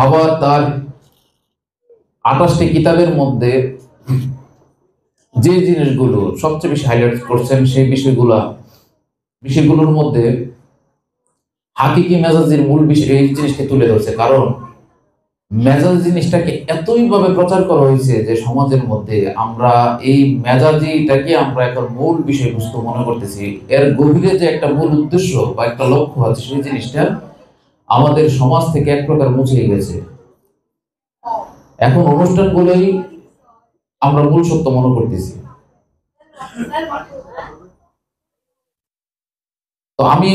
বাবা তার 28টি কিতাবের মধ্যে যে জিনিসগুলো সবচেয়ে বেশি হাইলাইট করছেন সেই বিষয়গুলোর মধ্যে হাকিকি মেজাজের মূল বিষয় এই জিনিসকে তুলে ধরছে। কারণ মেজাজ জিনিসটাকে এতই ভাবে প্রচার করা হয়েছে যে সমাজের মধ্যে আমরা এই মেজাজিটাকে আমরা একটা মূল বিষয়বস্তু মনে করতেছি। এর গভীরে যে একটা মূল উদ্দেশ্য বা একটা লক্ষ্য আছে সেই জিনিসটা আমাদের সমাজ থেকে এক প্রকার মুছে গেছে। এখন অনুষ্ঠানগুলোই আমরা মূল সত্য মনে করতেছি। তো আমি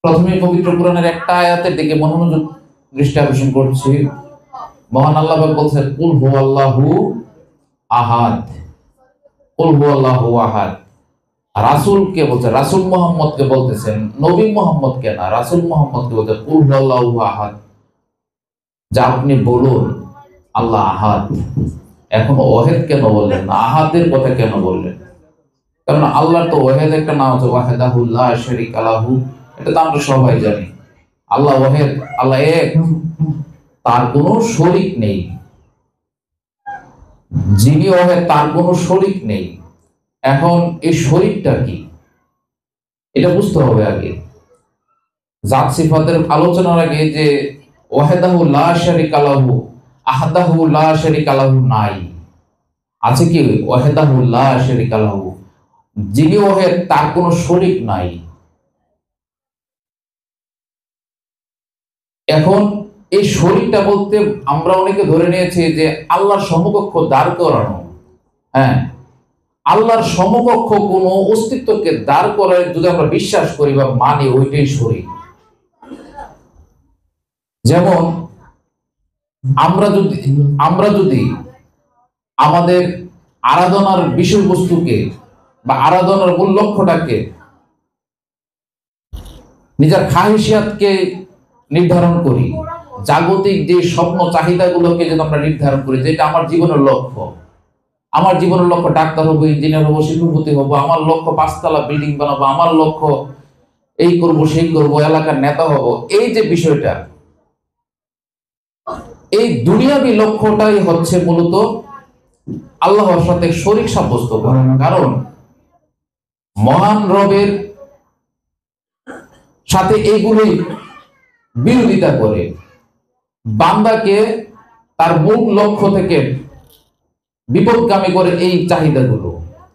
প্রথমে পবিত্র কোরআনের একটা আয়াতের দিকে মনোযোগ দৃষ্টি আকর্ষণ করছি। মহান আল্লাহ বলছেন, কুল হুয়াল্লাহু আহাদ, কুল হুয়াল্লাহু আহাদ। রাসূলকে বলছে, রাসূল মুহাম্মদকে বলতেছেন, নবী মুহাম্মদকে না, রাসূল মুহাম্মদকে বলতে কুল হুয়াল্লাহু আহাদ, যা আপনি বলুন আল্লাহ আহাদ। এখন ওয়াহিদ কেন বললেন না, আহাদের কথা কেন বললেন? কারণ আল্লাহর তো ওয়াহিদ একটা নাম আছে, ওয়াহিদাহু লা শারীকা লাহু, এটা তো আমরা সবাই জানি। আল্লাহ ওয়াহিদ, আল্লাহ এক, তার কোনো শরীক নেই। যিনি ওয়াহিদ তার কোনো শরীক নেই। এখন এই শরীকটা কি এটা বুঝতে হবে আগে। জাত সিফাতের আলোচনার আগে যে ওয়াহিদাহু লা শারীকা লাহু, আহাদাহু লা শারীকা লাহু নাই, আছে কি ওয়াহিদাহু লা শারীকা লাহু, যিনি ওয়াহিদ তার কোনো শরীক নাই। এখন এই শরীকটা বলতে আমরা অনেকে ধরে নিয়েছি যে আল্লাহর সমকক্ষ দাঁড় করানো। হ্যাঁ, আল্লাহর সমকক্ষ কোন অস্তিত্বকে দাঁড় করায় যদি আমরা বিশ্বাস করি বা মানি, ওইটাই শরীক। যেমন আমরা যদি আমাদের আরাধনার বিষয়বস্তুকে বা আরাধনার মূল লক্ষ্যটাকে নিজের খাহিশিয়াতকে নির্ধারণ করি, জাগতিক যে স্বপ্ন চাহিদাগুলোকে যদি আমরা নির্ধারণ করি, যেটা আমার জীবনের লক্ষ্য, আমার জীবনের লক্ষ্য ডাক্তার হবো, ইঞ্জিনিয়ার হবো, শিল্পপতি হবো, আমার লক্ষ্য 5 তলা বিল্ডিং বানাবো, আমার লক্ষ্য এই করব সেই করব, এলাকার নেতা হব, এই যে বিষয়টা, এই দুনিয়াবী লক্ষ্যটাই হচ্ছে মূলত আল্লাহর সাথে শরীক সাব্যস্ত করা। কারণ মহান রবের সাথে এইগুলোই বিরোধিতা করে বান্দাকে তার মূল লক্ষ্য থেকে বিপদগামী করে এই চাহিদাগুলো।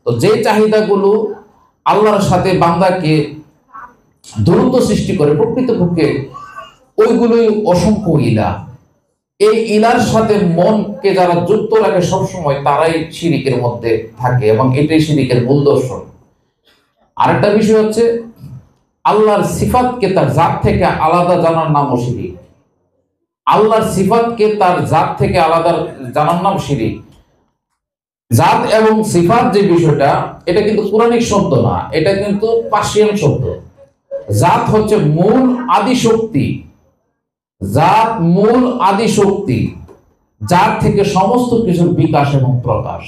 তো যে চাহিদাগুলো আল্লাহর সাথে বান্দাকে দূরত্ব সৃষ্টি করে, প্রকৃতপক্ষে ওইগুলোই অসংখ্য ইলা। এই ইলার সাথে মনকে যারা যুক্ত রাখে সবসময়, তারাই শিরিকের মধ্যে থাকে এবং এটাই শিরিকের মূল দর্শন। আরেকটা বিষয় হচ্ছে আল্লাহর সিফাতকে তার জাত থেকে আলাদা জানার নামও শিরিক। আল্লাহর সিফাতকে তার জাত থেকে আলাদা জানার নাম শিরিক। জাত এবং সিফাত যে বিষয়টা, এটা কিন্তু কোরআনিক শব্দ না, এটা কিন্তু পার্সিয়ান শব্দ। জাত হচ্ছে মূল আদি শক্তি, জাত মূল আদি শক্তি, যার থেকে সমস্ত কিছুর বিকাশ এবং প্রকাশ।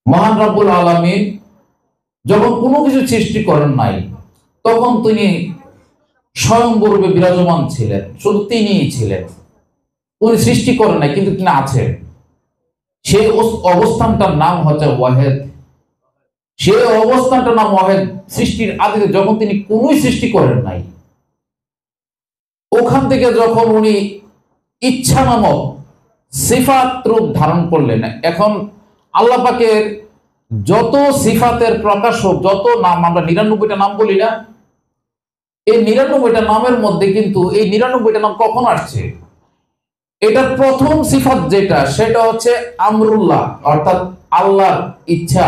মহান রব্বুল আলামিন যখন কোনো কিছু সৃষ্টি করেন নাই, তখন তিনি স্বয়ংবরূপে বিরাজমান ছিলেন, শুধু তিনিই ছিলেন। উনি সৃষ্টি করেন নাই, কিন্তু তিনি আছেন। সেই অবস্থানটার নাম হচ্ছে ওয়াহিদ। সেই অবস্থানটার নাম ওয়াহিদ। সৃষ্টির আদিতে যখন তিনি কোনোই সৃষ্টি করেন নাই, ওখান থেকে যখন উনি ইচ্ছা নামক সিফাত রূপ ধারণ করলেন, এখন আল্লাহ পাকের যত সিফাতের প্রকাশক, যত নাম, আমরা 99টা নাম বলি না, এই 99টা নামের মধ্যে কিন্তু এই 99টা নাম কখন আসছে? এটার প্রথম সিফাত যেটা, সেটা হচ্ছে আমরুল্লাহ, অর্থাৎ আল্লাহর ইচ্ছা।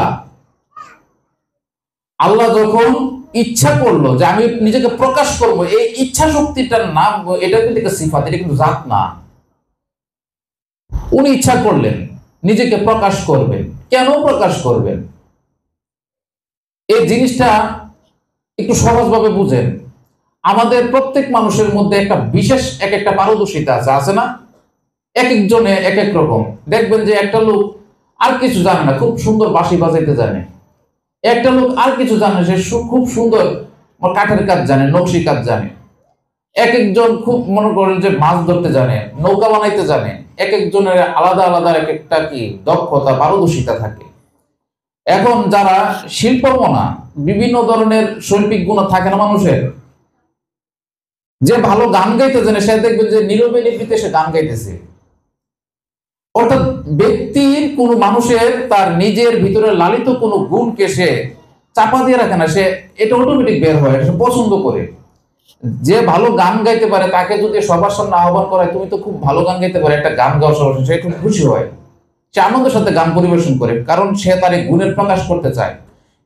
আল্লাহ যখন ইচ্ছা করলো যে আমি নিজেকে প্রকাশ করব, এই ইচ্ছা শক্তিটার নাম, এটা কিন্তু একটা সিফাত, এটা কিন্তু জাত না। উনি ইচ্ছা করলেন নিজেকে প্রকাশ করবেন। কেন প্রকাশ করবেন? এই জিনিসটা একটু সহজভাবে বুঝেন। আমাদের প্রত্যেক মানুষের মধ্যে একটা বিশেষ এক একটা পারদর্শিতা আছে না? এক একজনে এক এক রকম। দেখবেন যে একটা লোক আর কিছু জানে না, খুব সুন্দর বাঁশি বাজাইতে জানে। একটা লোক আর কিছু জানে, সে খুব সুন্দর কাঠের কাজ জানে, নকশি কাজ জানে। এক একজন খুব মনে করেন যে মাছ ধরতে জানে, নৌকা বানাইতে জানে, এক একজনের আলাদা আলাদা এক একটা কি দক্ষতা পারদর্শিতা থাকে। এখন যারা শিল্পমনা, বিভিন্ন ধরনের শৈল্পিক গুণ থাকে না মানুষের, যে ভালো গান গাইতে জানে সে দেখবেন যে নীরবে নিভৃতে সে গান গাইতেছে। অর্থাৎ ব্যক্তির কোন মানুষের তার নিজের ভিতরে লালিত কোনো গুণকে সে চাপা দিয়ে রাখে না, সে এটা অটোমেটিক বের হয়, সে পছন্দ করে। যে ভালো গান গাইতে পারে তাকে যদি সবার সামনে আহ্বান করা, তুমি তো খুব ভালো গান গাইতে পারে, একটা গান গাও সবার সামনে, সে খুব খুশি হয়, সে আনন্দের সাথে গান পরিবেশন করে, কারণ সে তার এই গুণের প্রকাশ করতে চায়।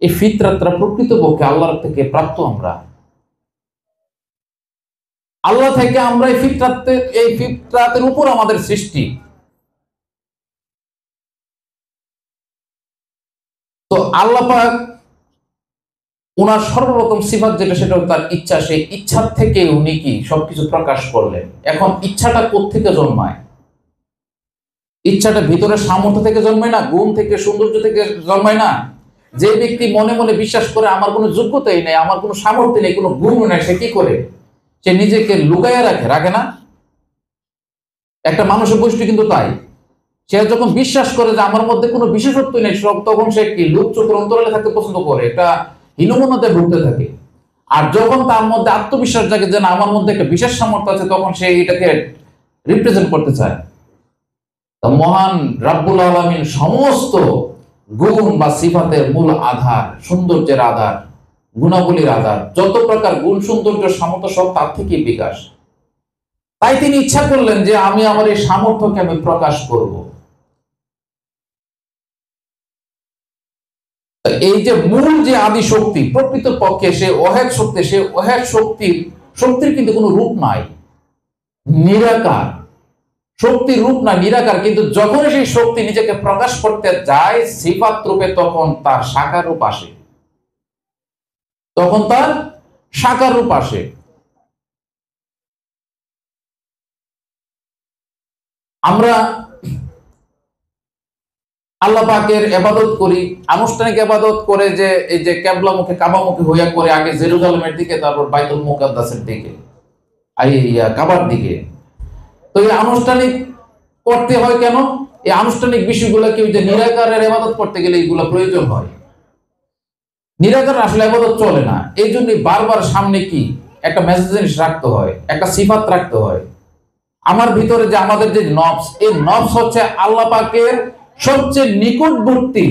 এই ফিতরাতটা প্রকৃতপক্ষে আল্লাহর থেকে প্রাপ্ত। আমরা আল্লাহ থেকে আমরা এই ফিতরাতের উপর আমাদের সৃষ্টি। তো আল্লাহ পাক ওনার সর্বপ্রথম সিফাত যেটা, সেটা তার ইচ্ছা। সেই ইচ্ছার থেকে উনি কি সবকিছু প্রকাশ করলেন। এখন ইচ্ছাটা কোত্থেকে জন্মায়? ইচ্ছাটা ভিতরের সামর্থ্য থেকে জন্মায় না, গুণ থেকে, সৌন্দর্য থেকে জন্মায় না। যে ব্যক্তি মনে মনে বিশ্বাস করে আমার কোনো যোগ্যতাই নেই, আমার কোনো সামর্থ্য নেই, কোনো গুণ নেই, সে কি করে? সে নিজেকে লুকাইয়া রাখে না? একটা মানুষের বৈশিষ্ট্য কিন্তু তাই। সে যখন বিশ্বাস করে যে আমার মধ্যে কোনো বিশেষত্ব নেই, তখন সে কি লুক চোখের অন্তরালে থাকতে পছন্দ করে, এটা হীনমন্যতে ভুগতে থাকে। আর যখন তার মধ্যে আত্মবিশ্বাস জাগে যে না, আমার মধ্যে একটা বিশেষ সামর্থ্য আছে, তখন সে এটাকে রিপ্রেজেন্ট করতে চায়। মহান রাব্বুল আলামিন সমস্ত গুণ বা সিফাতের মূল আধার, সৌন্দর্যের আধার, গুণাবলীর আধার, যত প্রকার গুণ, সৌন্দর্য, সামর্থ্য সব তার থেকেই বিকাশ। তাই তিনি ইচ্ছা করলেন যে আমি আমার এই সামর্থ্যকে আমি প্রকাশ করব। এই যে মূল যে আদি শক্তি, প্রকৃত পক্ষে সে অহেক শক্তি, সে অহেক শক্তির কিন্তু কোনো রূপ নাই, নিরাকার। শক্তির রূপ না, নিরাকার। কিন্তু যখন সেই শক্তি নিজেকে প্রকাশ করতে যায় সিফাত রূপে, তখন তার সাকার রূপ আসে, তখন তার সাকার রূপ আসে। আমরা আল্লাহ পাকের ইবাদত করি, আনুষ্ঠানিক ইবাদত করে, যে এই যে কিবলামুখী, কাবামুখী হইয়া করে, আগে জেরুজালেমের দিকে, তারপর বাইতুল মুকাদ্দাসের দিকে, কাবার দিকে। তো এই আনুষ্ঠানিক করতে হয় কেন? এই আনুষ্ঠানিক বিষয়গুলো কি, যে নিরাকারের ইবাদত করতে গেলে এইগুলো প্রয়োজন হয়। নিরাকার আসলে ইবাদত চলে না, এই জন্যই বারবার সামনে কি একটা মেসেজ রাখতে হয়, একটা সিফাত রাখতে হয়। আমার ভিতরে যে আমাদের যে নফস, এই নফস হচ্ছে আল্লাহ পাকের সবচেয়ে নিকটবর্তী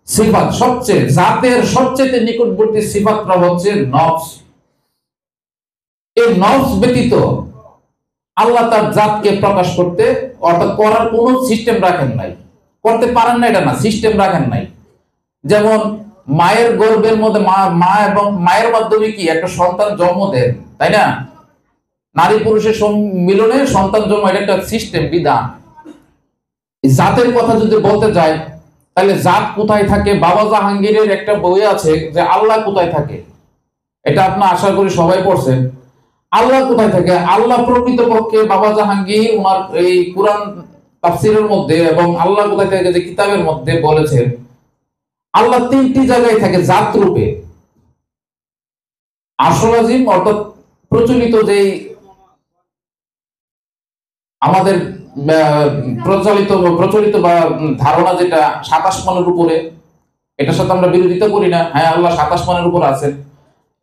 সিফাত, সবচেয়ে জাতের সবচেয়ে নিকটবর্তী সিফাতটা হচ্ছে নফস। এই নফস ব্যতীত আল্লাহ তার জাতকে প্রকাশ করতে, অর্থাৎ করার কোন সিস্টেম রাখেন নাই, করতে পারেন না, এটা না, সিস্টেম রাখেন নাই। যেমন মায়ের গর্ভের মধ্যে মা এবং মায়ের মাধ্যমে কি একটা সন্তান জন্ম দেন, তাই না? নারী পুরুষের মিলনে সন্তান জন্ম, এটা একটা সিস্টেম, বিধান। জাতের কথা যদি বলতে যাই, তাহলে জাত কোথায় থাকে? বাবা জাহাঙ্গীরের একটা বই আছে যে আল্লাহ কোথায় থাকে, এটা আপনার আশা করি সবাই পড়ছেন। আল্লাহ কোথায় থাকে? আল্লাহ প্রকৃতপক্ষে বাবা জাহাঙ্গীর ওনার এই কুরআন তাফসীরের মধ্যে, এবং আল্লাহ কোথায় থাকে যে কিতাবের মধ্যে বলেছেন, আল্লাহ তিনটি জায়গায় থাকে জাত রূপে। আসল আজিম, অর্থাৎ প্রচলিত আমাদের প্রচলিত বা ধারণা যেটা 27 মানের উপরে, এটার সাথে আমরা বিরোধিতা করি না। হ্যাঁ, আল্লাহ 27 মানের উপর আছে,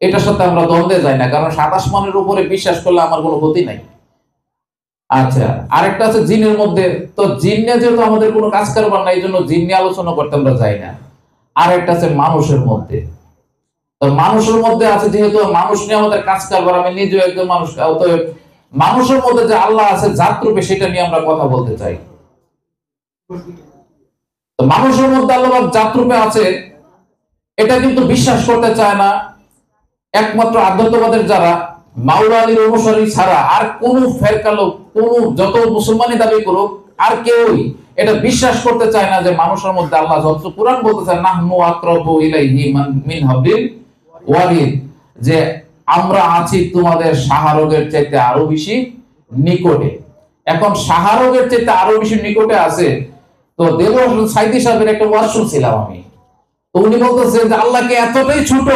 এটার সাথে আমরা দ্বন্দ্বে যাই না, কারণ 27 মানের উপরে বিশ্বাস করলে আমার কোনো ক্ষতি নাই। আচ্ছা, আরেকটা আছে জিনের মধ্যে। তো জিনে যেহেতু আমাদের কোনো কাজ কারবার নাই, এই জন্য জিন নিয়ে আলোচনা করতে আমরা যাই না। আরেকটা আছে মানুষের মধ্যে। তো মানুষের মধ্যে আছে, যেহেতু মানুষ নিয়ে আমাদের কাজ কারবার, আমি নিজেও একজন মানুষ, অতএব মানুষের মধ্যে যে আল্লাহ আছে জাত রূপে, সেটা নিয়ে আমরা কথা বলতে চাই। তো মানুষের মধ্যে আল্লাহ জাত রূপে আছে, এটা কিন্তু বিশ্বাস করতে চায় না একমাত্র আধ্যাত্মবাদের যারা, মাওলা আলীর অনুসারী ছাড়া আর কোন ফেরকা লোক, কোন যত মুসলমানই দাবি করুক, আর কেউই এটা বিশ্বাস করতে চায় না যে মানুষের মধ্যে আল্লাহ, যত কুরআন বলতে চায় নাহনু আকরাবু ইলাইহি মিন হাবলিল ওয়ারিদ, যে আমরা আছি তোমাদের শাহরগের চাইতে আরো বেশি নিকটে। এখন শাহরগের চাইতে আরো বেশি নিকটে আছে। তো দেলোয়ার হোসেন সাইদি সাহেবের একটা ওয়াজ শুনছিলাম আমি, তো উনি বলতেছেন যে আল্লাহকে এতটাই ছোট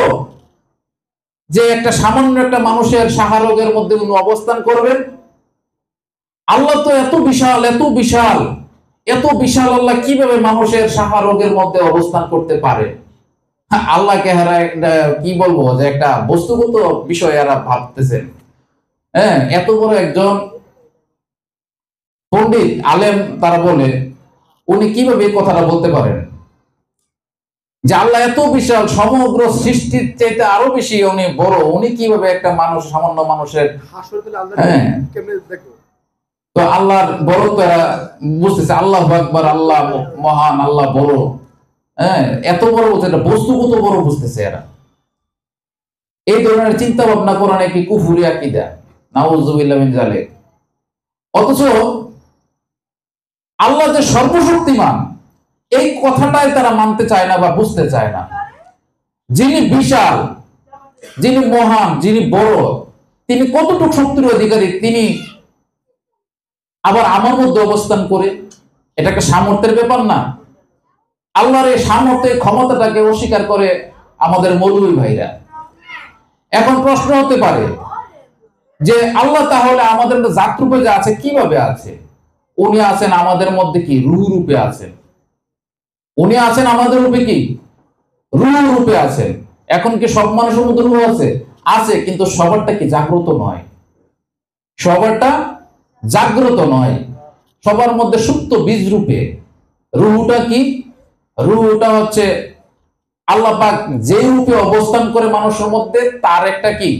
যে একটা সামান্য একটা মানুষের শাহরগের মধ্যে উনি অবস্থান করবেন? আল্লাহ তো এত বিশাল, এত বিশাল, এত বিশাল, আল্লাহ কিভাবে মানুষের শাহরগের মধ্যে অবস্থান করতে পারে? আল্লাহকে হারা কি বলবো, যে একটা বস্তুগত বিষয় এরা ভাবতেছেন। হ্যাঁ, এত বড় একজন পণ্ডিত আলেম তারা বলে, উনি কিভাবে এই কথাটা বলতে পারেন যে আল্লাহ এত বিশাল, সমগ্র সৃষ্টির চাইতে আরো বেশি উনি বড়? উনি কিভাবে একটা মানুষ, সামান্য মানুষের, হ্যাঁ, তো আল্লাহর বড় তো এরা বুঝতেছে, আল্লাহু আকবার, আল্লাহ মহান, আল্লাহ বড়। হ্যাঁ, এত বড় যেটা বস্তুগত বড় বুঝতেছে এরা। এই ধরনের চিন্তা ভাবনা কোরআনে কি কুফরি আকীদা, নাউযুবিল্লাহ মিন যালিক। অথচ আল্লাহ যে সর্বশক্তিমান, এই কথাটাই তারা মানতে চায় না বা বুঝতে চায় না। যিনি বিশাল, যিনি মহান, যিনি বড়, তিনি কতটুকু শক্তির অধিকারী, তিনি আবার আমার মধ্যে অবস্থান করে, এটা একটা সামর্থ্যের ব্যাপার না? আল্লাহর এই সামর্থ্যের ক্ষমতাটাকে অস্বীকার করে আমাদের মৌলবী ভাইরা। এখন প্রশ্ন হতে পারে যে আল্লাহ তাহলে আমাদের জাত রূপে যে আছে, কিভাবে আছে? উনি আছেন আমাদের মধ্যে কি রূহ রূপে আছেন। উনি আছেন আমাদের রূপে কি রূহ রূপে আছেন। এখন কি সব মানুষের মধ্যে রূহ আছে? আছে, কিন্তু সবারটা কি জাগ্রত নয়, সবারটা জাগ্রত নয়। সবার মধ্যে সুপ্ত বীজ রূপে রূহটা কি? রূহটা হচ্ছে আল্লাহ পাক যে রূপে অবস্থান করে মানুষের মধ্যে, তার একটা কি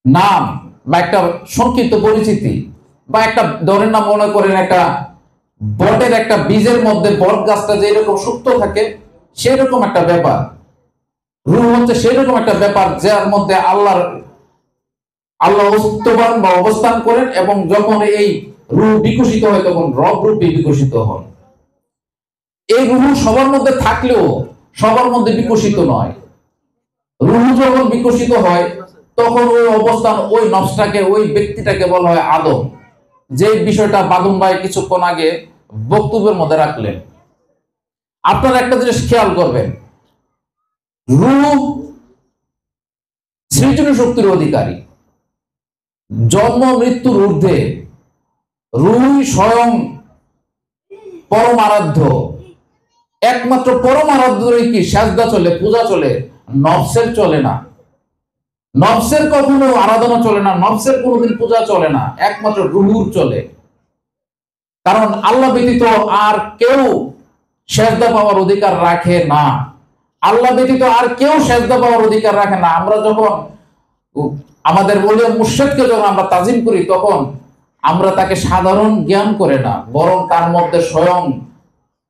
নাম বা একটা সংক্ষিপ্ত পরিচিতি, বা একটা ধরেন না, মনে করেন একটা বটের একটা বীজের মধ্যে বট গাছটা যেরকম সুপ্ত থাকে, সেরকম একটা ব্যাপার। রূহ হচ্ছে সেরকম একটা ব্যাপার, যার মধ্যে আল্লাহ অস্তিত্ববান বা অবস্থান করেন, এবং যখন এই রূহ বিকশিত হয় তখন রব রূপে বিকশিত হন। এই রূহ সবার মধ্যে থাকলেও সবার মধ্যে বিকশিত নয়। রূহ যখন বিকশিত হয় তখন ওই অবস্থান, ওই নফসটাকে, ওই ব্যক্তিটাকে বলা হয় আদম। যে বিষয়টা বাদুম ভাই কিছুক্ষণ আগে বক্তব্যের মধ্যে রাখলেন। আপনারা একটা জিনিস খেয়াল করবেন, রূহ সৃজনী শক্তির অধিকারী, জন্ম মৃত্যুর ঊর্ধ্বে। রূহই স্বয়ং পরম আরাধ্য। একমাত্র পরম আরাধ্যই কি সাজদা চলে, পূজা চলে, নফসের চলে না। নফসের কখনো আরাধনা চলে না, নফসের কোনোদিন পূজা চলে না, একমাত্র রূহুর চলে। কারণ আল্লাহ ব্যতীত আর কেউ সেজদা পাওয়ার অধিকার রাখে না। আল্লাহ ব্যতীত আর কেউ সেজদা পাওয়ার অধিকার রাখে না। আমরা যখন আমাদের ওলিয়া মুর্শিদকে যখন আমরা তাজিম করি, তখন আমরা তাকে সাধারণ জ্ঞান করে না, বরং তার মধ্যে স্বয়ং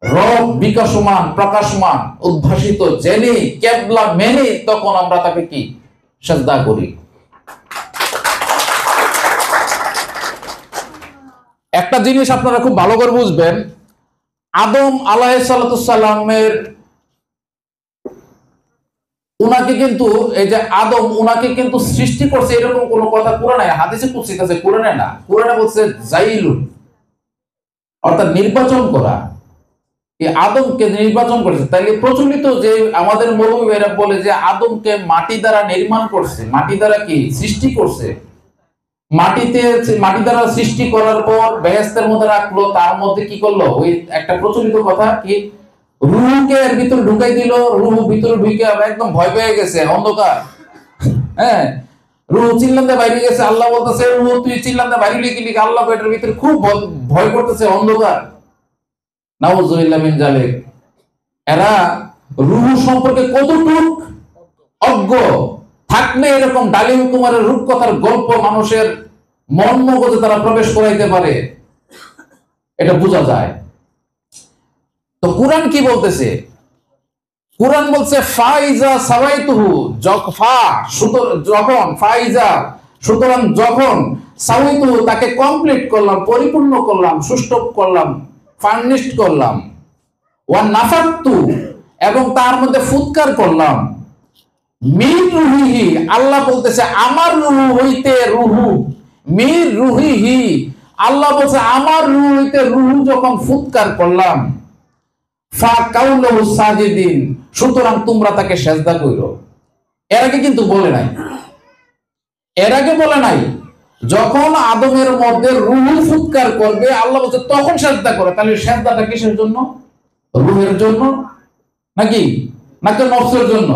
রব বিকাশমান, প্রকাশমান, উদ্ভাসিত জেনে, কেবলা মেনে, তখন আমরা তাকে কি সেজদা করি। একটা জিনিস আপনারা খুব ভালো করে বুঝবেন, আদম আলাইহিস সালামের উনাকে কিন্তু, এই যে আদম, উনাকে কিন্তু সৃষ্টি করছে এরকম কোন কথা কোরআনে, হাদিসে কুদসিতে আছে, কোরআনে না। কোরআনে বলছে জাইলুন, অর্থাৎ নির্বাচন করা। এই আদমকে নির্বাচন করেছে। তাই প্রচলিত যে আমাদের মৌলবী ভাইরা বলে যে আদমকে মাটি দ্বারা নির্মাণ করছে, মাটি দ্বারা কি সৃষ্টি করছে। মাটি দ্বারা সৃষ্টি করার পর বেহেশতের মধ্যে রাখলো, তার মধ্যে কি করলো, ওই একটা প্রচলিত কথা কি, রূহকে এর ভিতরে ঢুকাই দিল। রূহ ভিতরে ঢুকে একদম ভয় পেয়ে গেছে, অন্ধকার। হ্যাঁ, রূহ চিল্লাতে বাইরে গেছে। আল্লাহ বলতেছে, রূহ তুই চিল্লাতে বাইরে গেলি। আল্লাহ এটার ভিতরে খুব ভয় করতেছে, অন্ধকার। নাউযুবিল্লাহ মিন যালিক। এরা রূহ সম্পর্কে কতটুকু অজ্ঞ থাকলে এরকম ডালিম কুমারের রূপকথার গল্প মানুষের মন মগজে তারা প্রবেশ করাইতে পারে, এটা বোঝা যায়। তো কোরআন কি বলতেছে? কোরআন বলছে ফাইজা সাওয়াইতুহু, যখন ফাইজা, সুতরাং যখন সাওয়াইতুহু, তাকে কমপ্লিট করলাম, পরিপূর্ণ করলাম, সুষ্ঠু করলাম, ফার্নিশড করলাম, ওয়া নাফাতু, এবং তার মধ্যে ফুৎকার করলাম, মির রুহিহি, আল্লাহ বলতেছে আমার রূহ হইতে, রূহু মির রুহিহি, আল্লাহ বলছে আমার রূহ হইতে রূহ যখন ফুৎকার করলাম, ফা কাউলু সাজিদিন, সুতরাং তোমরা তাকে সেজদা কইরো। এর আগে কিন্তু বলে নাই, এর আগে বলে নাই। যখন আদমের মধ্যে রূহ ফুৎকার করবে আল্লাহ বলছে তখন সেজদা করে। তাহলে সেজদাটা কিসের জন্য? রূহের জন্য নাকি নাকি নফসের জন্য?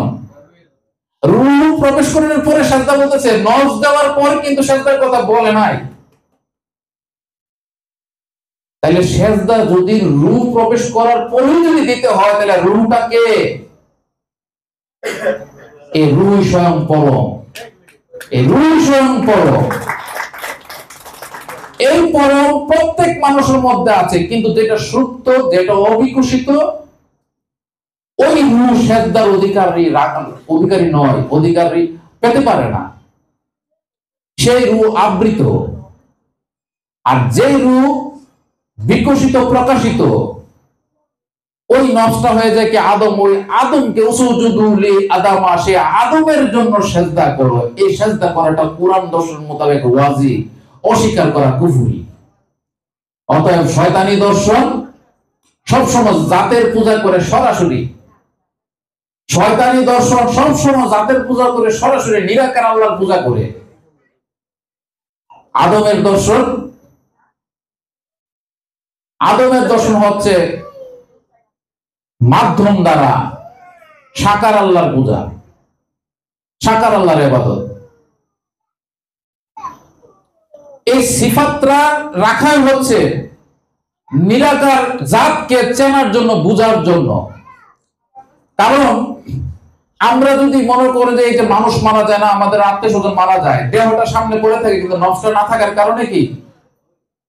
রূহ প্রবেশ করার পরে সেজদা বলতেছে, নফস দেওয়ার পর কিন্তু সেজদার কথা বলে নাই। তাহলে সেজদা যদি রূহ প্রবেশ করার পরেই যদি দিতে হয়, তাহলে রূহটা কে? এই রূহ স্বয়ং পরম, এই রূহ স্বয়ং পরম। এই পরম প্রত্যেক মানুষের মধ্যে আছে, কিন্তু যেটা সুপ্ত, যেটা অবিকশিত, ওই রূহ সেজদার অধিকারী নয়, অধিকারী পেতে পারে না। সেই রূহ আবৃত। আর যে রূহ বিকশিত, প্রকাশিত, ওই নফসটা হয়ে যায় কি আদম। ওই আদমকে উসুজুদু লি আদামা, সে আদমের জন্য সেজদা করো। এই সেজদা করাটা কুরআন দর্শন মোতাবেক ওয়াজিব, অস্বীকার করা কুফরি। অতএব শয়তানি দর্শন সবসময় জাতের পূজা করে সরাসরি, শয়তানি দর্শন সবসময় জাতের পূজা করে সরাসরি, নিরাকার আল্লাহর পূজা করে। আদমের দর্শন হচ্ছে মাধ্যম দ্বারা সাকার আল্লাহর পূজা, সাকার আল্লাহর ইবাদত। এই সিফাতরা রাখাই হচ্ছে নিরাকার জাতকে চেনার জন্য, বুঝার জন্য। কারণ আমরা যদি মনে করি যে এই যে মানুষ মারা যায় না, আমাদের আত্মীয় স্বজন মারা যায়, দেহটা সামনে পড়ে থাকে কিন্তু নফসটা না থাকার কারণে কি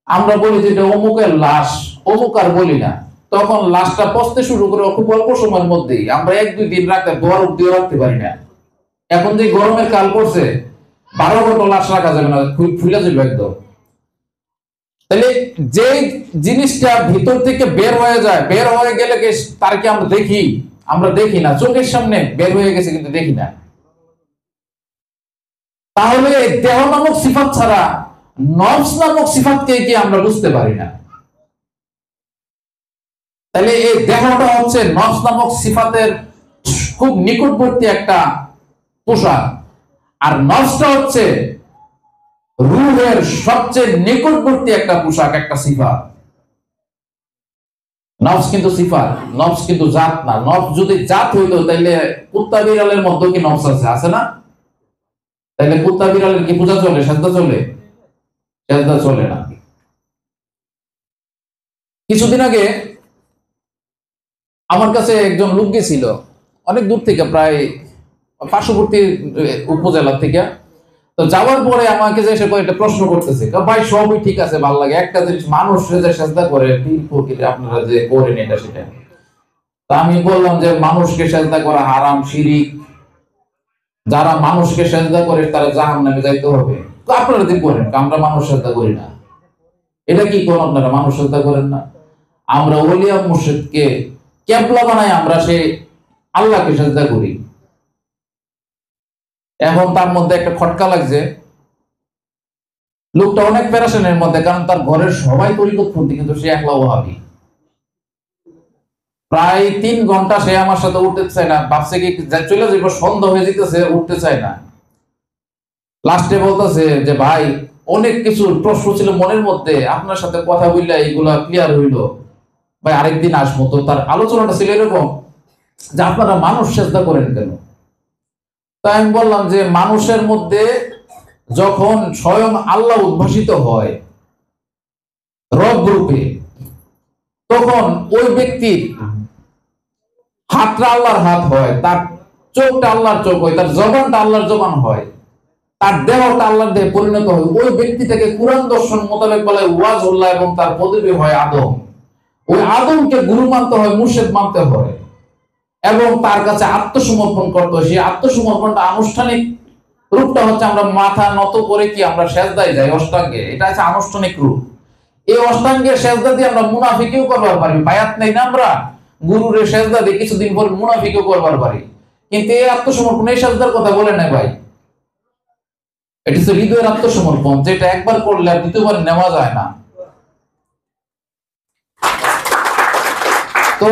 আমরা বলি যে এটা অমুকের লাশ, অমুক আর বলি না। তখন লাশটা পচতে শুরু করে খুব অল্প সময়ের মধ্যেই, আমরা 1-2 দিন রাখতে, বরফ দিয়ে রাখতে পারি না। এখন যে গরমের কাল পড়ছে, 12 ঘন্টা লাশ রাখা যাবে না, ফুলে যাবে একদম। তাহলে যে জিনিসটা ভিতর থেকে বের হয়ে যায়, বের হয়ে গেলে তার কি আমরা দেখি? আমরা দেখি না, চোখের সামনে বের হয়ে গেছে কিন্তু দেখি না। তাহলে দেহ নামক সিফাত ছাড়া নফস নামক সিফাতকে কি আমরা বুঝতে পারি না? তাহলে এই দেহটা হচ্ছে নফস নামক সিফাতের খুব নিকটবর্তী একটা পোশাক, আর নফসটা হচ্ছে রূহের সবচেয়ে নিকটবর্তী একটা পোশাক, একটা সিফাত। নফস কিন্তু সিফাত, নফস কিন্তু জাত না। নফস যদি জাত হইতো তাহলে কুত্তা বিড়ালের মধ্যে কি নফস আছে না? তাহলে কুত্তা বিড়ালের কি পূজা চলে, সেজদা চলে? সেজদা চলে না। কিছুদিন আগে আমার কাছে একজন লোক গেছিল অনেক দূর থেকে, প্রায় পার্শ্ববর্তী উপজেলা থেকে। তো যাওয়ার পরে আমাকে যে সে একটা প্রশ্ন করতেছে, ভাই সবই ঠিক আছে, ভালো লাগে, একটা জিনিস মানুষ যে সেজদা করে আপনারা যে করেন এটা সেটা। তা আমি বললাম যে মানুষকে সেজদা করা হারাম, শিরিক। যারা মানুষকে সেজদা করে তারা জাহান্নামে যাইতে হবে। তো আপনারা কি করেন? আমরা মানুষ সেজদা করি না। এটা কি কোন আপনারা মানুষ সেজদা করেন না? আমরা ওলিয়া মুর্শিদকে কেবলা বানাই, আমরা সে আল্লাহকে সেজদা করি। এখন তার মধ্যে একটা খটকা লাগছে, লোকটা অনেক প্যারাশনের মধ্যে, কারণ তার ঘরের সবাই তরিকতপন্থী কিন্তু সে একলা ওয়াহাবী। প্রায় 3 ঘন্টা সে আমার সাথে উঠতে চায় না, ভাবছে কি চলে যাইব, সন্ধ্যা হয়ে যেতেছে, উঠতে চায় না। লাস্টে বলতেছে যে ভাই অনেক কিছু প্রশ্ন ছিল মনের মধ্যে, আপনার সাথে কথা বললে এগুলা ক্লিয়ার হইলো, ভাই আরেকদিন আসবো। তো তার আলোচনাটা ছিল এরকম যে আপনারা মানুষ সেজদা করেন কেন? তাই আমি বললাম যে মানুষের মধ্যে যখন স্বয়ং আল্লাহ উদ্ভাসিত হয় রব রূপে, তখন ওই ব্যক্তির হাতটা আল্লাহর হাত হয়, তার চোখটা আল্লাহর চোখ হয়, তার জবানটা আল্লাহর জবান হয়, তার দেহটা আল্লাহর দেহে পরিণত হয়। ওই ব্যক্তিটাকে কুরআন দর্শন মোতাবেক বলে ওয়াজুল্লাহ, এবং তার পদবী হয় আদম। ওই আদমকে গুরু মানতে হয়, মুর্শিদ মানতে হয়, এবং তার কাছে আত্মসমর্পণ করতে হয়। সেই আত্মসমর্পণটা আনুষ্ঠানিক রূপটা হচ্ছে আমরা মাথা নত করে কি আমরা সেজদায় যাই অষ্টাঙ্গে, এটা হচ্ছে আনুষ্ঠানিক রূপ। এই অষ্টাঙ্গের সেজদা দিয়ে আমরা মুনাফিকিও করবার পারি, বায়াত নেই না আমরা গুরুরে সেজদা দিয়ে কিছুদিন পর মুনাফিকিও করবার পারি। কিন্তু এই আত্মসমর্পণ, এই সেজদার কথা বলে নাই ভাই। এটা হচ্ছে হৃদয়ের আত্মসমর্পণ, যেটা একবার করলে আর দ্বিতীয়বার নেওয়া যায় না। তো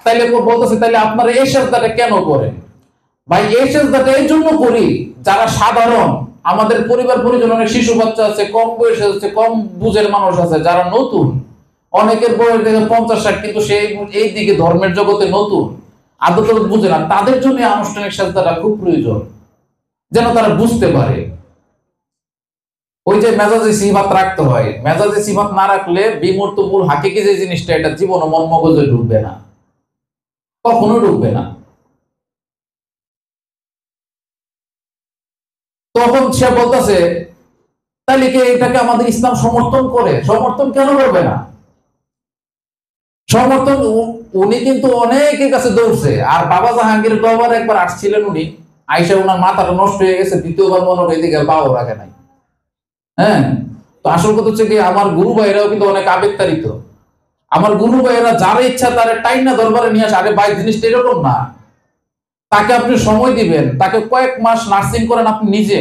তাইলে বলতেছে তাইলে আপনারা এই সেজদাটা কেন করেন? ভাই এই সেজদাটা এই জন্য করি যারা সাধারণ, আমাদের পরিবার পরিজন অনেক শিশু বাচ্চা আছে, কম বয়সে আছে, কম বুঝের মানুষ আছে, যারা নতুন, অনেকের বয়স দেখে 50-60, কিন্তু সেই এই দিকে ধর্মের জগতে নতুন, আদত বুঝে না, তাদের জন্য আনুষ্ঠানিক সেজদাটা খুব প্রয়োজন, যেন তারা বুঝতে পারে। ওই যে মেজাজে সিফাত রাখতে হয়, মেজাজে সিফাত না রাখলে বিমূর্ত মূল হাকিকি যে জিনিসটা, এটা জীবন ও মন মগজে ঢুকবে না, কখনো ঢুকবে না। তখন সে বলতেছে, তাহলে কি এটাকে আমাদের ইসলাম সমর্থন করে? সমর্থন কেন করবে না? সমর্থন, উনি কিন্তু অনেকের কাছে দৌড়ছে। আর বাবা জাহাঙ্গীর দরবারে একবার আসছিলেন উনি, আইসা ওনার মাথাটা নষ্ট হয়ে গেছে, দ্বিতীয়বার মনে হয় এদিকে পাও রাখে নাই। হ্যাঁ, তো আসল কথা হচ্ছে কি, আমার গুরু ভাইরাও কিন্তু অনেক আবেগতাড়িত। আমার গুরু ভাইয়েরা যারা ইচ্ছা তারা টাইনা দরবারে নিয়ে আসে। আরে ভাই, জিনিসটা এরকম না, তাকে আপনি সময় দিবেন, তাকে কয়েক মাস নার্সিং করেন আপনি নিজে,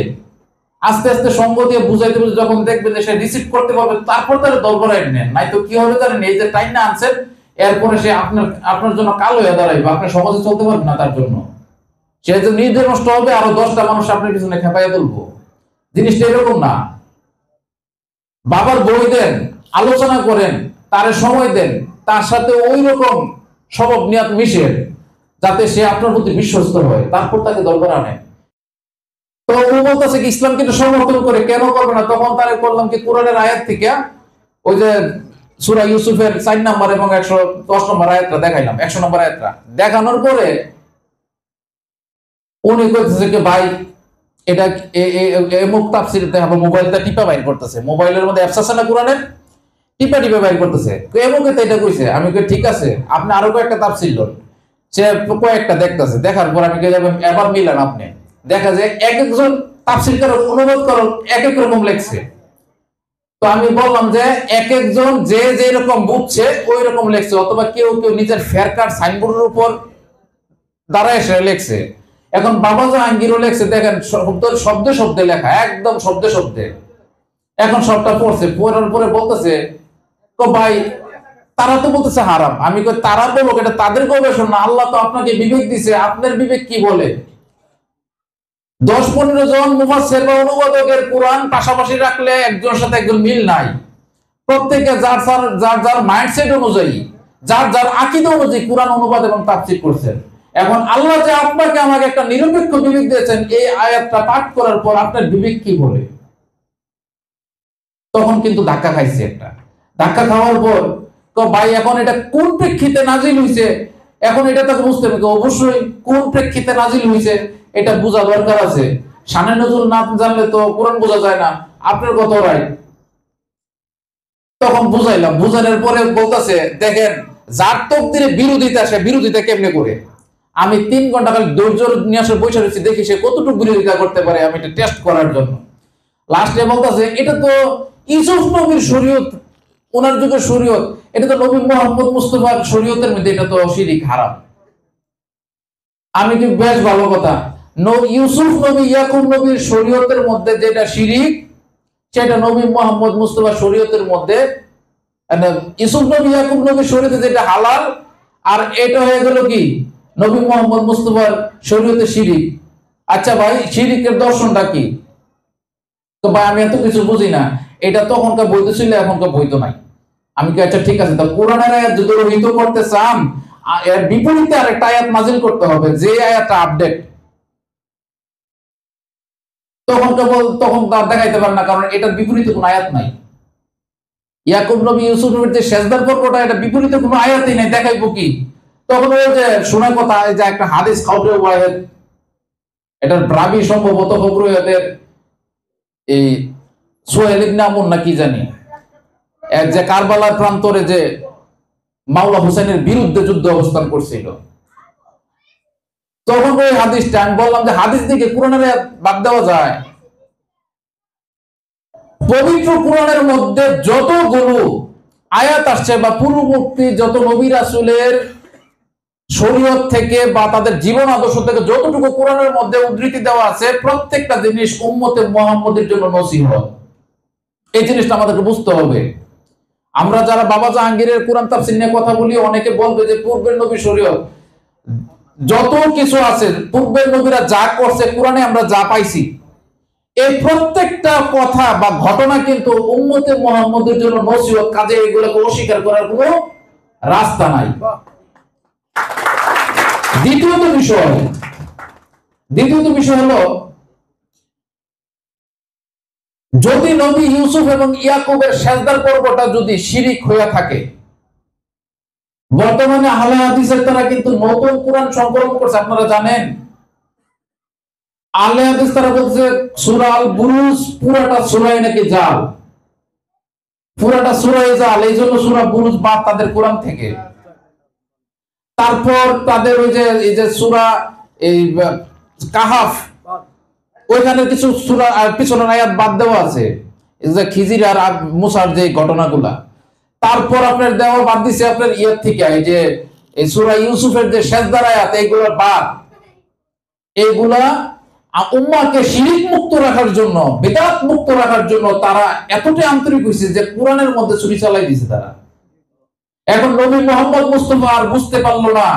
আস্তে আস্তে সঙ্গ দিয়ে বুঝাইতে বুঝে যখন দেখবেন যে সে রিসিভ করতে পারবে, তারপর তার দরবারে নেন। নাই তো কি হবে জানেন, এই যে টাইম না আনছেন, এরপরে সে আপনার জন্য কালো হয়ে দাঁড়াইবে, আপনি সমাজে চলতে পারবেন না তার জন্য। সে যে নিজে নষ্ট হবে, আরো 10টা মানুষ আপনার পিছনে খেপাইয়া তুলবো। জিনিসটা এরকম না। বাবার বই দেন, আলোচনা করেন, তার সময় দেন, তার সাথে ওই রকম স্বভাব নিয়াত মিশেন, যাতে সে আপনার প্রতি বিশ্বস্ত হয়, তারপর তাকে দরবারে আনেন। তো ও বলতেছে কি ইসলাম কিন্তু সমর্থন করে, কেন করবে না? তখন তারে করলাম কি কোরআনের আয়াত থেকে, ওই যে সূরা ইউসুফের 4 নম্বর এবং 110 নম্বর আয়াতটা দেখাইলাম, 100 নম্বর আয়াতটা দেখানোর পরে উনি কইতেছে কি ভাই, এটা এমুক তাফসীরতে হবে, মোবাইলটা টিপা বাইর করতেছে, মোবাইলের মধ্যে অ্যাপস আছে না কোরআনের, টিপা টিপা বাইর করতেছে, এমুকে তো এটা কইছে। আমি কই ঠিক আছে, আপনি আরো কয়েকটা তাফসীর লন। সে কয়েকটা দেখতেছে, দেখার পর আমি কই যাবেন এবার মিলান আপনি, দেখা যায় এক একজন তাফসীরকার অনুবাদ করেন এক এক রকম লেখছে। তো আমি বললাম যে এক একজন যে যে রকম বুঝছে ওই রকম লেখছে, অথবা কেউ কেউ নিজের ফেরকার সাইনবোর্ডের উপর দাঁড়ায় এসে লেখছে। এখন বাবা জাহাঙ্গীরও লেখছে, দেখেন শব্দে শব্দে লেখা, একদম শব্দে শব্দে। এখন সবটা পড়ছে, পড়ার পরে বলতেছে তো ভাই, তারা তো বলতেছে হারাম। আমি কই তারা বলুক, এটা তাদের গবেষণা, আল্লাহ তো আপনাকে বিবেক দিছে, আপনার বিবেক কি বলে? 10-15 জন মুফাসসির বা অনুবাদকের কোরআন পাশাপাশি রাখলে একজনের সাথে একজন মিল নাই। প্রত্যেকে যার যার মাইন্ডসেট অনুযায়ী, যার যার আকীদা অনুযায়ী কোরআন অনুবাদ এবং তাফসীর করছেন। এখন আল্লাহ যে আপনাকে আমাকে একটা নিরপেক্ষ বিবেক দিয়েছেন, এই আয়াতটা পাঠ করার পর আপনার বিবেক কি বলে? তখন কিন্তু ধাক্কা খাইছে একটা। ধাক্কা খাওয়ার পর তো ভাই, এখন এটা কোন প্রেক্ষিতে নাজিল হইছে, এখন এটা তাকে বুঝতে হবে। অবশ্যই কোন প্রেক্ষিতে নাজিল হইছে এটা বোঝা দরকার আছে। শানে নজুল না জানলে তো কোরআন বোঝা যায় না। আপনার কথা রাইট। তখন বুঝাইলাম, বুঝানোর পরে বলতেছে দেখেন, যার তকদিরে বিরোধিতা, সে বিরোধিতা কেমনে করে। আমি 3 ঘন্টা খালি ধৈর্য নিয়ে আসে বসে রয়েছি, দেখি সে কতটুকু বিরোধিতা করতে পারে, আমি এটা টেস্ট করার জন্য। লাস্টে বলতেছে এটা তো ইউসুফ নবীর শরীয়ত, ওনার যুগের শরীয়ত, এটা তো নবী মুহাম্মদ মুস্তাফার শরীয়তের মধ্যে, এটা তো শিরিক হারাম। আমি কি বেশ ভালো কথা, ইউসুফ নবী ইয়াকুব নবীর শরীয়তের মধ্যে যেটা শিরিক, সেটা নবী মুহাম্মদ মুস্তাফার শরীয়তের মধ্যে, ইউসুফ নবী ইয়াকুব নবীর শরীয়তে যেটা হালাল, আর এটা হয়ে গেল কি নবী মুহাম্মদ মুস্তাফার শরীয়তে শিরিক। আচ্ছা ভাই, শিরিকের দর্শনটা কি? তো ভাই আমি এত কিছু বুঝি না, এটা তখনকার বইতে ছিল, এখনকার বই তো নাই। আমি কি আচ্ছা ঠিক আছে, তা কোরআনের আয়াত যদি রহিত করতে চান, এর বিপরীতে আরেকটা আয়াত নাজিল করতে হবে, যে আয়াতটা আপডেট। তখন তার দেখাইতে পারে না, কারণ এটার বিপরীতে কোনো আয়াত নাই। ইয়াকুব নবী ইউসুফ নবীর যে সেজদার পর্বটা, এটা বিপরীতে কোনো আয়াতই নাই, দেখাইবো কি? তখন ওই যে শোনা কথা, যে একটা হাদিস খবরে ওয়াহিদ, এটার ব্রাবি সম্ভবত খবরে ওয়াহিদের এই সোহেল ইবনে আমর না কি জানি, এক যে কারবালার প্রান্তরে যে মাওলা হুসাইনের বিরুদ্ধে যুদ্ধ অবস্থান করছিল, তখন ওই হাদিসটা আমি বললাম যে হাদিস দিকে কোরআনের বাদ দেওয়া যায়? পবিত্র কোরআনের মধ্যে যতগুলো আয়াত আসছে বা পূর্ববর্তী যত নবী রাসূলের শরীয়ত থেকে বা তাদের জীবন আদর্শ থেকে যতটুকু কোরআনের মধ্যে উদ্ধৃতি দেওয়া আছে, প্রত্যেকটা জিনিস উম্মতে মুহাম্মদের জন্য নসিহত। এই জিনিসটা আমাদেরকে বুঝতে হবে। আমরা যারা বাবা জাহাঙ্গীরের কোরআন তাফসীর নিয়ে কথা বলি, অনেকে বলবে যে পূর্বের নবী শরীয়ত, যত কিছু আছে পূর্বের নবীরা যা করছে, কোরআনে আমরা যা পাইছি, এই প্রত্যেকটা কথা বা ঘটনা কিন্তু উম্মতে মুহাম্মদের জন্য নসিহত, কাজে এগুলোকে অস্বীকার করার কোনো রাস্তা নাই। দ্বিতীয়ত বিষয় হলো, যদি নবী ইউসুফ এবং ইয়াকুবের সেজদার পর্বটা যদি শিরিক হয়ে থাকে, বর্তমানে আহলে হাদিসের তারা কিন্তু নতুন কোরআন সংকলন করছে, আপনারা জানেন। আহলে হাদিস তারা বলছে সূরা আল বুরুজ পুরাটা সূরাই নাকি জাল, পুরাটা সূরাই জাল, এই জন্য সূরা বুরুজ বাদ তাদের কোরআন থেকে। তারপর তাদের ওই যে সূরা এই কাহাফ, ওইখানে কিছু সূরা আর পিছনের আয়াত বাদ দেওয়া আছে, এই যে খিজির আর মুসার যে ঘটনাগুলা। তারপর আপনার দেওয়া বাদ দিছে আপনার ইয়ের থেকে, এই যে এই সূরা ইউসুফের যে সেজদার আয়াত, এইগুলো বাদ। এইগুলা উম্মাহকে শিরিক মুক্ত রাখার জন্য, বিদআত মুক্ত রাখার জন্য তারা এতটাই আন্তরিক হয়েছে যে কোরআনের মধ্যে ছুরি চালাই দিয়েছে তারা। এখন নবী মুহাম্মদ মুস্তাফা আর বুঝতে পারলো না,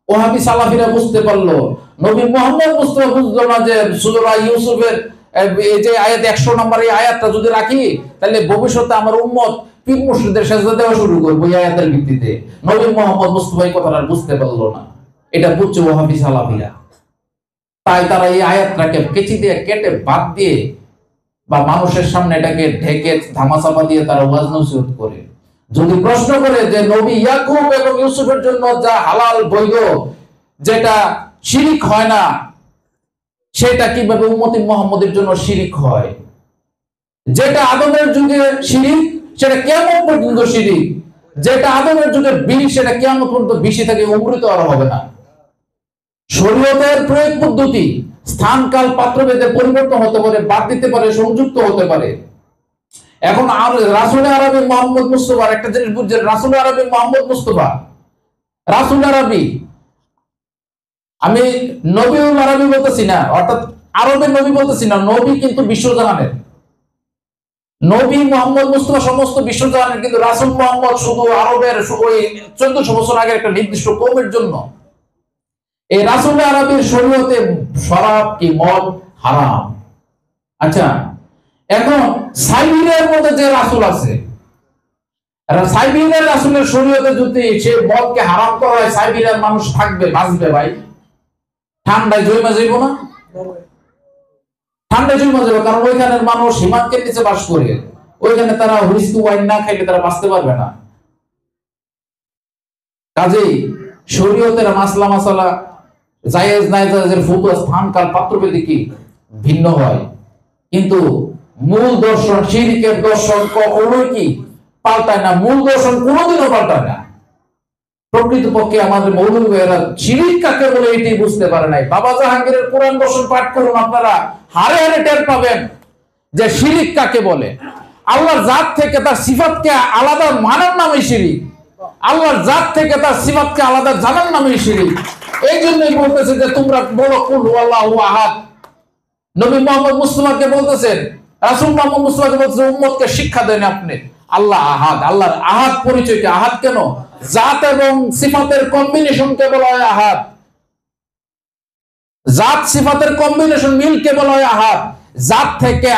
ওহাবি সালাফিরা বুঝতে পারলো, নবী মুহাম্মদ মুস্তাফা বুঝলো না যে সূরা ইউসুফের এই যে আয়াত 100 নম্বর এই আয়াতটা যদি রাখি, তাহলে ভবিষ্যতে আমার উম্মত পীর মুর্শিদের সেজদা দেওয়া শুরু করবে এই আয়াতের ভিত্তিতে। নবী মুহাম্মদ মুস্তাফা এই কথাটা বুঝতে পারলো না, এটা বুঝছে ওহাবি সালাফিরা। তাই তারা এই আয়াতটাকে কেচি দিয়ে কেটে বাদ দিয়ে বা মানুষের সামনে এটাকে ঢেকে ধামাচাপা দিয়ে তারা ওয়াজ নসিহত করে। যদি প্রশ্ন করে যে নবী ইয়াকুব এবং ইউসুফের জন্য যা হালাল বৈধ, যেটা শিরিক হয় না, সেটা কিভাবে উম্মতি মুহাম্মদের জন্য শিরিক হয়? যেটা আদমের যুগে শিরিক, সেটা কিয়ামত পর্যন্ত শিরিক। যেটা আদমের যুগে বিষ, সেটা কিয়ামত পর্যন্ত বিশি থেকে অমৃত আর হবে না। শরীয়তের প্রয়োগ পদ্ধতি স্থান কাল পাত্রভেদে পরিবর্তন হতে পারে, বাদ দিতে পারে, সংযুক্ত হতে পারে। এখন রাসূল আরবি মুহাম্মদ মুস্তাফা একটা জিনিস বুঝছেন, রাসূল আরবি মুহাম্মদ মুস্তাফা, রাসূল আরবি, আমি নবীউল আরবি বলতেছি না, অর্থাৎ আরবের নবী বলতেছি না, নবী কিন্তু বিশ্বজাহানের নবী মুহাম্মদ মুস্তাফা, সমস্ত বিশ্বজাহানের। কিন্তু রাসূল মুহাম্মদ শুধু আরবের ওই 1400 বছর আগে একটা নির্দিষ্ট কওমের জন্য। এই রাসূল আরবির শরীয়তে শরাব কি মদ হারাম। আচ্ছা, এখন সাইবিরিয়ার মধ্যে যে রাসূল আছে, সাইবিরিয়ার রাসূলের শরীয়তে যদি সে মদকে হারাম করা হয়, সাইবিরিয়ার মানুষ থাকবে, বাঁচবে ভাই? ঠান্ডায় জয়মা যাইব না? ঠান্ডায় জয়মা যাবে, কারণ ওইখানের মানুষ হিমাঙ্কের নিচে বাস করে, ওইখানে তারা হুইস্কি ওয়াইন না খাইলে তারা বাঁচতে পারবে না। কাজেই শরীয়তের মাসলা মাসালা জায়েজ নাজায়েজের ফতোয়া স্থান কাল পাত্রভেদে কি ভিন্ন হয়, কিন্তু মূল দর্শন শিরকের দর্শন কখনোই কি পাল্টায় না। মূল দর্শন কোনোদিনও পাল্টায় না। প্রকৃতপক্ষে আমাদের মৌলভী ভাইয়েরা শিরিক কাকে বলে এটি বুঝতে পারে নাই। বাবা জাহাঙ্গীরের কোরআন দর্শন পাঠ করুন, আপনারা হারে হারে টের পাবেন যে শিরিক কাকে বলে। আল্লাহর জাত থেকে তার সিফাতকে আলাদা মানার নামই শিরিক, আল্লাহর জাত থেকে তার সিফাতকে আলাদা জানার নামই শিরিক। এই জন্যই বলতেছে যে তোমরা বলো কুল হুয়াল্লাহু আহাদ। নবী মুহাম্মদ মুস্তাফাকে বলতেছেন, রাসূল মুহাম্মদ মুস্তাফাকে বলতেছেন, উম্মতকে শিক্ষা দেন আপনি আল্লাহ আহাদ। আল্লাহর আহাদ পরিচয়কে, আহাদ কেন? জাত এবং সিফাতের কম্বিনেশনকে বলা হয় আহাদ। জাত সিফাতের কম্বিনেশন মিলকে বলা হয় আহাদ। জাত থেকে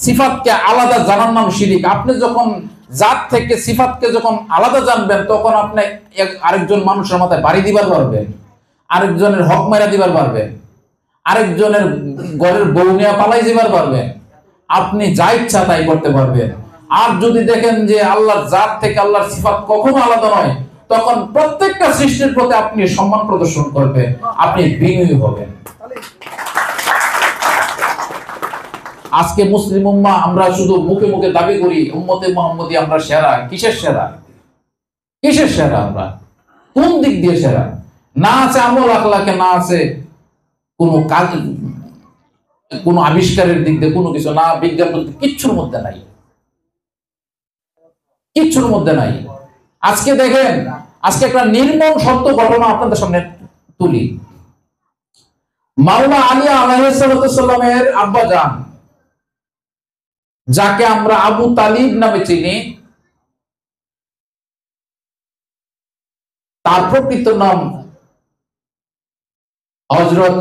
সিফাতকে আলাদা জানার নাম শিরিক। আপনি যখন জাত থেকে সিফাতকে যখন আলাদা জানবেন, তখন আপনি আরেকজন মানুষের মাথায় বাড়ি দিবার পারবেন, আরেকজনের হক মেরা দিবার পারবেন, আরেকজনের ঘরের বউ নিয়ে পালাই দিবার পারবেন, আপনি যা ইচ্ছা তাই করতে পারবেন। আর যদি দেখেন যে আল্লাহর জাত থেকে আল্লাহর সিফাত কখনো আলাদা নয়, তখন প্রত্যেকটা সৃষ্টির প্রতি আপনি সম্মান প্রদর্শন করবেন, আপনি বিনয়ী হবেন। আজকে মুসলিম উম্মাহ আমরা শুধু মুখে মুখে দাবি করি উম্মতে মুহাম্মদী আমরা সেরা। কিসের সেরা? কিসের সেরা? আমরা কোন দিক দিয়ে সেরা? না আছে আমল আখলাকে, না আছে কোন কাজ, কোন আবিষ্কারের দিক দিয়ে কোনো কিছু, না বিজ্ঞান, কিচ্ছুর মধ্যে নাই, কিচ্ছুর মধ্যে নাই। আজকে দেখেন, আজকে একটা নির্মম সত্য ঘটনা আপনাদের সামনে তুলি। মাওলানা আলী আলাইহিস সালামের আব্বা জান, যাকে আমরা আবু তালিব নামে চিনি, তার প্রকৃত নাম হযরত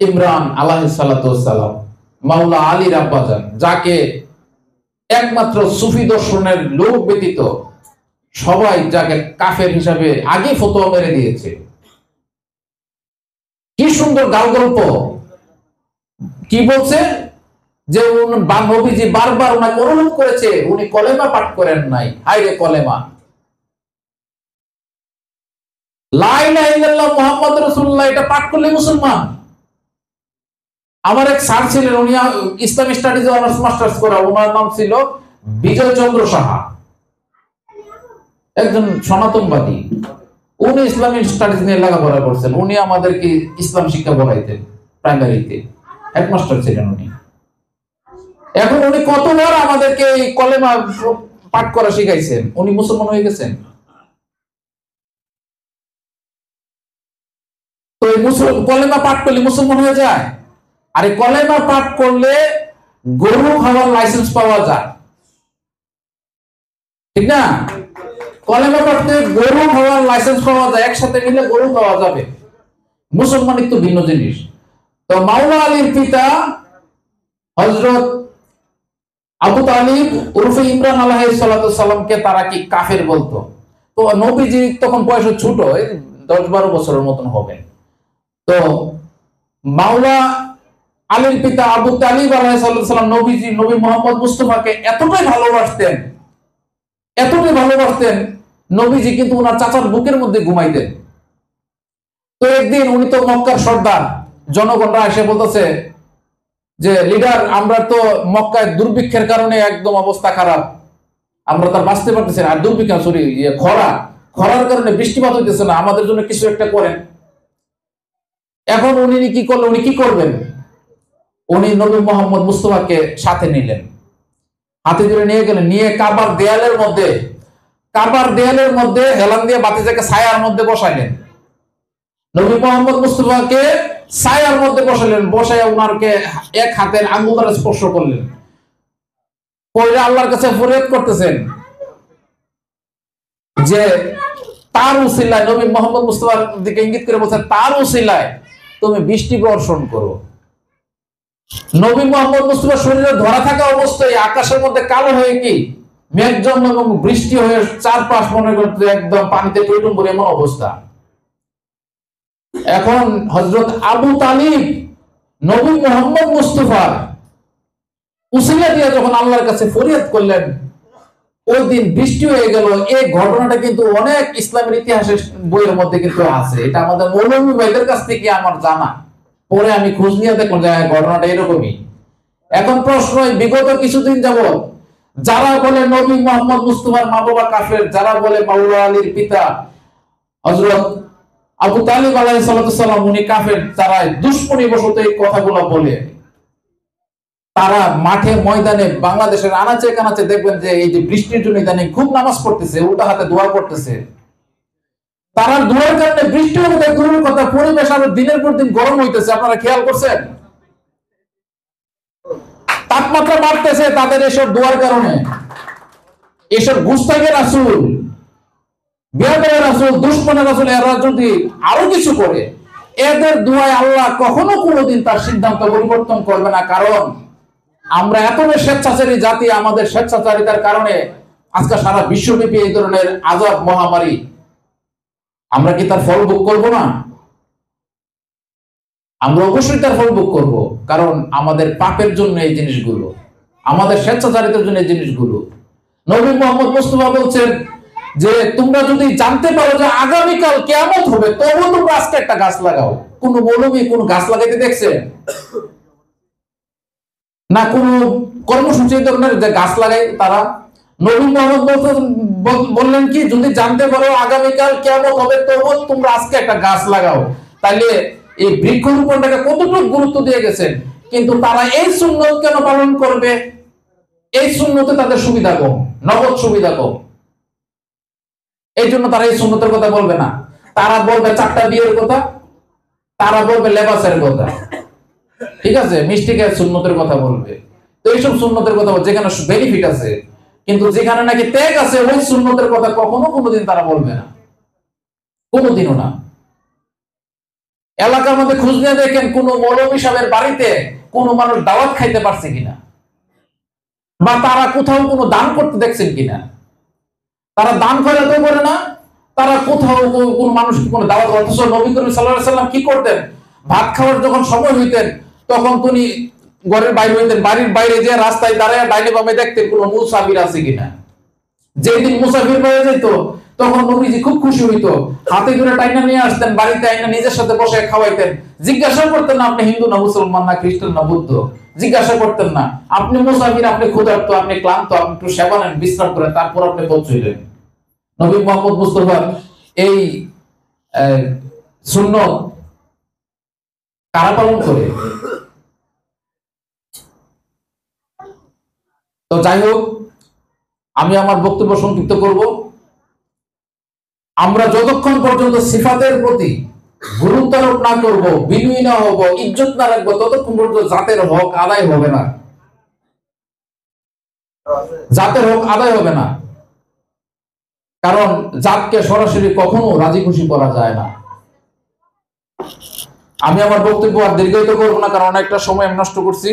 ইমরান আলাইহিস সালাতু ওয়াস সালাম, মাওলা আলীর আব্বাজান, যাকে একমাত্র সুফি দর্শনের লোক ব্যতীত সবাই যাকে কাফের হিসাবে আগে ফতোয়া মেরে দিয়েছে। কি সুন্দর গাল গল্প! কি বলছে যে নবীজি বারবার ওনাকে অনুরোধ করেছে, উনি কলেমা পাঠ করেন নাই। হায়রে কলেমা! লা ইলাহা ইল্লাল্লাহ মুহাম্মাদুর রাসূলুল্লাহ এটা পাঠ করলে মুসলমান। আমার এক স্যার ছিলেন, উনি ইসলামিক স্টাডিজে অনার্স মাস্টার্স করা, ওনার নাম ছিল বিজয় চন্দ্র সাহা, একজন সনাতনবাদী। উনি ইসলামিক স্টাডিজ নিয়ে লেখাপড়া করছেন। উনি আমাদেরকে ইসলাম শিক্ষা পড়াইতেন প্রাইমারিতে, হেডমাস্টার ছিলেন উনি। এখন উনি কতবার আমাদেরকে এই কলেমা পাঠ করা শিখাইছেন। উনি মুসলমান হয়ে গেছেন। তো এই কলেমা পাঠ করলে মুসলমান হয়ে যায়। আর এই কলেমা পাঠ করলে গরু খাওয়ার লাইসেন্স পাওয়া যায়, ঠিক না? কলেমা পড়তে গরু খাওয়ার লাইসেন্স পাওয়া যায়, একসাথে মিলে গরু খাওয়া যাবে। মুসলমানিক তো ভিন্ন জিনিস। তো মাওলা আলীর পিতা হযরত আবু তালিব উরফে ইমরান আলাইহিস সালাতু সালামকে তারা কি কাফের বলতো। তো নবীজি তখন বয়স ছোট, 10-12 বছরের মতন হবে। তো মাওলা আলীর পিতা আবু তালিব আলাইহিস সালাম নবী মুহাম্মদ মুস্তাফাকে এতটাই ভালোবাসতেন, নবীজি কিন্তু ওনার চাচার বুকের মধ্যে ঘুমাইতেন। তো একদিন উনি তো মক্কার সর্দার, জনগণরা এসে বলতেছে যে লিডার, আমরা তো মক্কায় দুর্ভিক্ষের কারণে একদম অবস্থা খারাপ, আমরা তার বাঁচতে পারতেছি না। আর দুর্ভিক্ষ খরার কারণে বৃষ্টিপাত হইতেছে না, আমাদের জন্য কিছু একটা করেন। এখন উনি কি করবেন? উনি নবী মুহাম্মদ মুস্তাফাকে সাথে নিলেন, হাতে ধরে নিয়ে গেলেন, নিয়ে কাবার দেয়ালের মধ্যে হেলান দিয়ে বাতিজাকে ছায়ার মধ্যে বসাইলেন। নবী মুহাম্মদ মুস্তাফাকে ছায়ার মধ্যে বসাইয়া উনারকে এক হাতের আঙ্গুল দ্বারা স্পর্শ করলেন। পরে আল্লাহর কাছে ফরিয়াদ করতেছেন যে তার উসিলায়, নবী মুহাম্মদ মুস্তাফার দিকে ইঙ্গিত করে বলছেন, তার উসিলায় তুমি বৃষ্টি বর্ষণ করো। নবী মুহাম্মদ মুস্তাফার শরীরে ধরা থাকা অবস্থায় আকাশের মধ্যে কালো হয়ে কি মেঘ জন্ম এবং বৃষ্টি হয়ে চারপাশ মনে করতে একদম পানিতে টইটুম্বুর এমন অবস্থা। এখন হযরত আবু তালিব নবী মুহাম্মদ মুস্তাফার উসিলা দিয়ে যখন আল্লাহর কাছে ফরিয়াদ করলেন, ওই দিন বৃষ্টি হয়ে গেল। এই ঘটনাটা কিন্তু অনেক ইসলামের ইতিহাসের বইয়ের মধ্যে কিন্তু আছে। এটা আমাদের মৌলভী ভাইদের কাছ থেকে আমার জানা, পরে আমি খোঁজ নিয়ে দেখলাম যে ঘটনাটা এরকমই। এখন প্রশ্ন, বিগত কিছুদিন যাবত যারা বলে নবী মুহাম্মদ মুস্তাফার মা বাবা কাফের, যারা বলে মাওলা আলীর পিতা হযরত আবু তালিব আলাইহিস সালাম উনি কাফের, তারা দুশ্মনী বশত এই কথাগুলো বলে, তারা মাঠে ময়দানে বাংলাদেশের আনাচে কানাচে দেখবেন যে এই যে বৃষ্টির জন্য ইদানিং খুব নামাজ পড়তেছে, উল্টা হাতে দোয়া করতেছে। তারা দোয়ার কারণে বৃষ্টি হবে দূরের কথা, পরিবেশ আরো দিনের পর দিন গরম হইতেছে। আপনারা খেয়াল করছেন? তাপমাত্রা বাড়তেছে তাদের এসব দোয়ার কারণে। এসব গুস্তাখের রাসূল, বেয়াদবের রাসূল, দুশমনের রাসূল, এরা যদি আরো কিছু করে, এদের দোয়ায় আল্লাহ কখনো কোনোদিন তার সিদ্ধান্ত পরিবর্তন করবে না। কারণ আমরা এত স্বেচ্ছাচারী জাতি, আমাদের স্বেচ্ছাচারিতার কারণে আজকে সারা বিশ্বব্যাপী এই ধরনের আযাব মহামারী, আমরা কি তার ফল ভোগ করবো না? আমরা অবশ্যই তার ফল ভোগ করবো। কারণ আমাদের পাপের জন্য এই জিনিসগুলো, আমাদের স্বেচ্ছাচারিতার জন্য এই জিনিসগুলো। নবী মুহাম্মদ মুস্তাফা বলছেন যে তোমরা যদি জানতে পারো যে আগামীকাল কিয়ামত হবে, তবু তোমরা আজকে একটা গাছ লাগাও। কোন মৌলবী কোন গাছ লাগাইতে দেখছে? না কোন কর্মসূচি ধরনের যে গাছ লাগাই তারা। নবী মুহাম্মদ বললেন কি, যদি জানতে পারো আগামীকাল কিয়ামত হবে, তবু তোমরা আজকে একটা গাছ লাগাও। তাইলে এই বৃক্ষরোপণটাকে কতটুকু গুরুত্ব দিয়ে গেছেন। কিন্তু তারা এই সুন্নত কেন পালন করবে? এই সুন্নতে তাদের সুবিধা কম, নগদ সুবিধা কম, এই জন্য তারা এই সুন্নতের কথা বলবে না। তারা বলবে 4টা বিয়ের কথা, তারা বলবে লেবাসের কথা, ঠিক আছে, মিষ্টি খেয়ে সুন্নতের কথা বলবে। তো এইসব সুন্নতের কথা যেখানে বেনিফিট আছে, কিন্তু যেখানে নাকি ত্যাগ আছে, ওই সুন্নতের কথা কখনো কোনোদিন তারা বলবে না, কোনোদিনও না। এলাকার মধ্যে খোঁজ নিয়ে দেখেন কোন মৌলভী সাহেবের বাড়িতে কোন মানুষ দাওয়াত খাইতে পারছে কিনা, বা তারা কোথাও কোনো দান করতে দেখছেন কিনা। তারা দান করে তো করে না, তারা কোথাও কোন মানুষকে কোনো দাওয়াত। অথচ নবী করিম সাল্লাল্লাহু আলাইহি সাল্লাম কি করতেন, ভাত খাওয়ার যখন সময় হইতেন তখন তিনি ঘরের বাইরে হইতেন, বাড়ির বাইরে যে রাস্তায় দাঁড়ায় ডাইনে বামে দেখতেন কোন মুসাফির আছে কিনা। যেদিন মুসাফির হয়ে যেত তখন নবীজি খুব খুশি হইতো, হাতে করে টাইনা নিয়ে আসতেন, বাড়িতে আইনা নিজের সাথে বসে খাওয়াইতেন। জিজ্ঞাসা করতেন না আপনি হিন্দু না মুসলমান না খ্রিস্টান না বৌদ্ধ, জিজ্ঞাসা করতেন না। আপনি মুসাফির, আপনি ক্ষুধার্ত, আপনি ক্লান্ত, আপনি একটু সেবা নেন, বিশ্রাম করেন, তারপর আপনি পথ চললেন। নবী মুহাম্মদ মুস্তাফা এই সুন্নত কারা পালন করে? তো যাই হোক, আমি আমার বক্তব্য সংক্ষিপ্ত করব। আমরা যতক্ষণ পর্যন্ত সিফাতের প্রতি গুরুত্ব আরোপ না করব, বিনয়ী না হব, ইজ্জত না রাখবো, ততক্ষণ পর্যন্ত জাতের হক আদায় হবে না। জাতের হক আদায় হবে না, কারণ জাতকে সরাসরি কখনো রাজি খুশি করা যায় না। আমি আমার বক্তব্য আর দীর্ঘায়িত করবো না, কারণ অনেকটা সময় আমি নষ্ট করছি।